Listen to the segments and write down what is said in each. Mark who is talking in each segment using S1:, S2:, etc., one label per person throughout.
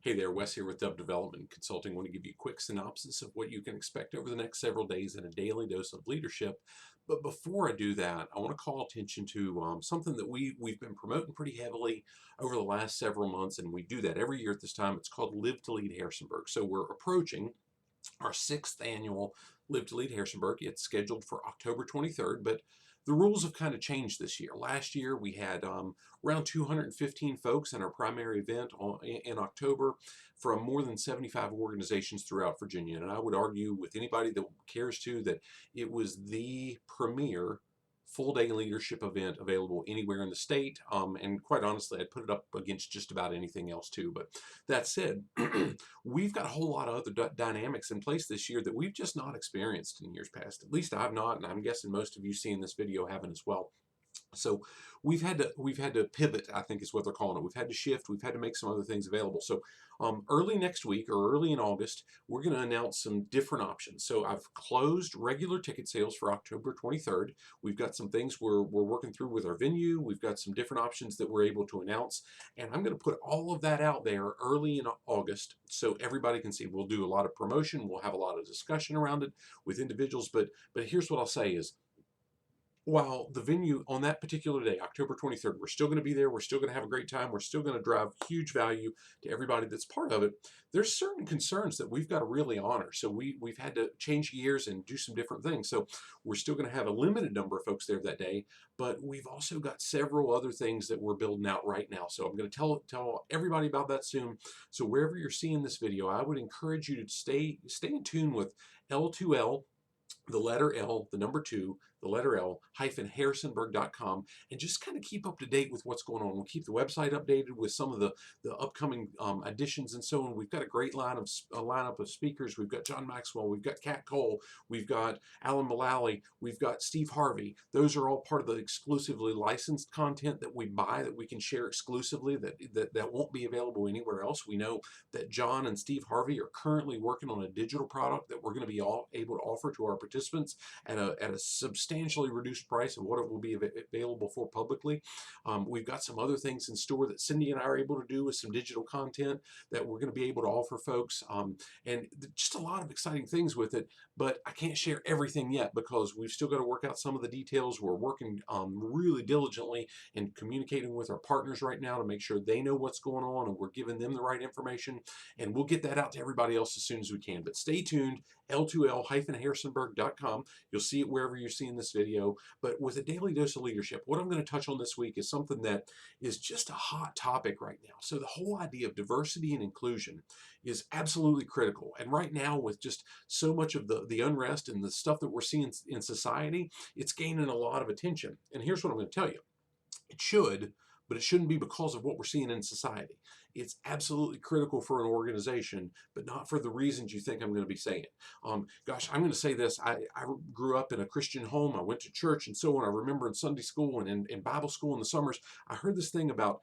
S1: Hey there, Wes here with Dub Development Consulting. I want to give you a quick synopsis of what you can expect over the next several days in a daily dose of leadership. But before I do that, I want to call attention to something that we've been promoting pretty heavily over the last several months, and we do that every year at this time. It's called Live to Lead Harrisonburg. So we're approaching our 6th annual Live to Lead Harrisonburg. It's scheduled for October 23rd, but the rules have kind of changed this year. Last year we had around 215 folks in our primary event in October from more than 75 organizations throughout Virginia. And I would argue with anybody that cares to that it was the premier full-day leadership event available anywhere in the state, and quite honestly I'd put it up against just about anything else too. But that said, we've got a whole lot of other dynamics in place this year that we've just not experienced in years past. At least I've not, and I'm guessing most of you seeing this video haven't as well. So we've had to pivot, I think is what they're calling it. We've had to shift. We've had to make some other things available. So early next week or early in August, we're going to announce some different options. So I've closed regular ticket sales for October 23rd. We've got some things we're working through with our venue. We've got some different options that we're able to announce. And I'm going to put all of that out there early in August so everybody can see. We'll do a lot of promotion. We'll have a lot of discussion around it with individuals. But here's what I'll say is, while the venue on that particular day, October 23rd, we're still going to be there, we're still going to have a great time, we're still going to drive huge value to everybody that's part of it, there's certain concerns that we've got to really honor. So we've had to change gears and do some different things. So we're still going to have a limited number of folks there that day, but we've also got several other things that we're building out right now. So I'm going to tell everybody about that soon. So wherever you're seeing this video, I would encourage you to stay in tune with L2L, the letter L, the number 2, the letter L, Harrisonburg.com, and just kind of keep up to date with what's going on. We'll keep the website updated with some of the upcoming additions and so on. We've got a great lineup of speakers. We've got John Maxwell, we've got Kat Cole, we've got Alan Mullally, we've got Steve Harvey. Those are all part of the exclusively licensed content that we buy that we can share exclusively, that won't be available anywhere else. We know that John and Steve Harvey are currently working on a digital product that we're going to be all able to offer to our participants at a substantially reduced price of what it will be available for publicly. We've got some other things in store that Cindy and I are able to do with some digital content that we're going to be able to offer folks, and just a lot of exciting things with it. But I can't share everything yet because we've still got to work out some of the details. We're working really diligently and communicating with our partners right now to make sure they know what's going on and we're giving them the right information, and we'll get that out to everybody else as soon as we can. But stay tuned, L2L-Harrisonburg.com. You'll see it wherever you're seeing this video. But with a daily dose of leadership, what I'm going to touch on this week is something that is just a hot topic right now. So the whole idea of diversity and inclusion is absolutely critical. And right now, with just so much of the unrest and the stuff that we're seeing in society, it's gaining a lot of attention. And here's what I'm going to tell you. It should, but it shouldn't be because of what we're seeing in society. It's absolutely critical for an organization, but not for the reasons you think I'm going to be saying. Gosh, I'm going to say this. I grew up in a Christian home. I went to church and so on. I remember in Sunday school and in Bible school in the summers, I heard this thing about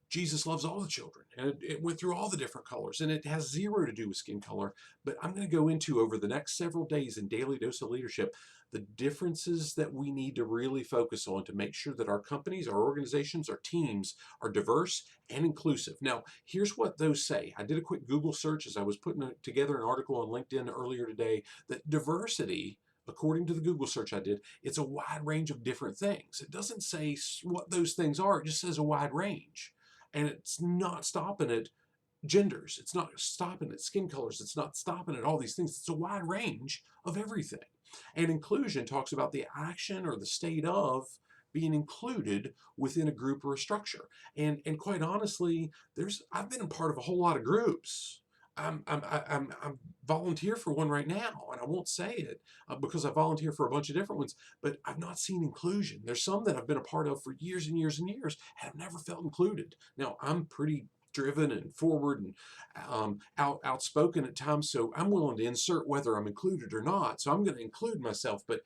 S1: Jesus loves all the children, and it went through all the different colors, and it has zero to do with skin color. But I'm going to go into, over the next several days in Daily Dose of Leadership, the differences that we need to really focus on to make sure that our companies, our organizations, our teams are diverse and inclusive. Now, here's what those say. I did a quick Google search as I was putting together an article on LinkedIn earlier today, that diversity, according to the Google search I did, it's a wide range of different things. It doesn't say what those things are. It just says a wide range. And it's not stopping at genders. It's not stopping at skin colors. It's not stopping at all these things. It's a wide range of everything. And inclusion talks about the action or the state of being included within a group or a structure. And quite honestly, I've been a part of a whole lot of groups. I'm volunteer for one right now, and I won't say it because I volunteer for a bunch of different ones, but I've not seen inclusion. There's some that I've been a part of for years and years and years, and I've never felt included. Now, I'm pretty driven and forward and outspoken at times, so I'm willing to insert whether I'm included or not, so I'm going to include myself. But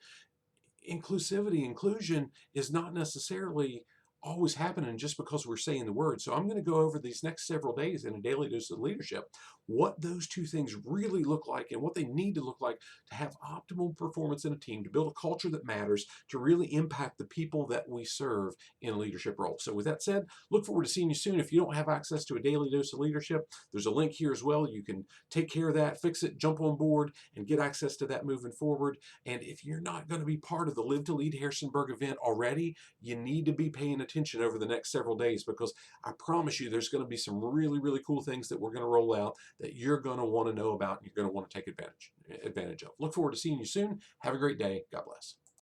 S1: inclusivity, inclusion is not necessarily always happening just because we're saying the word. So I'm going to go over these next several days in a daily dose of leadership, what those two things really look like and what they need to look like to have optimal performance in a team, to build a culture that matters, to really impact the people that we serve in a leadership role. So with that said, look forward to seeing you soon. If you don't have access to a daily dose of leadership, there's a link here as well. You can take care of that, fix it, jump on board, and get access to that moving forward. And if you're not going to be part of the Live to Lead Harrisonburg event already, you need to be paying attention over the next several days, because I promise you there's going to be some really, really cool things that we're going to roll out that you're going to want to know about and you're going to want to take advantage of. Look forward to seeing you soon. Have a great day. God bless.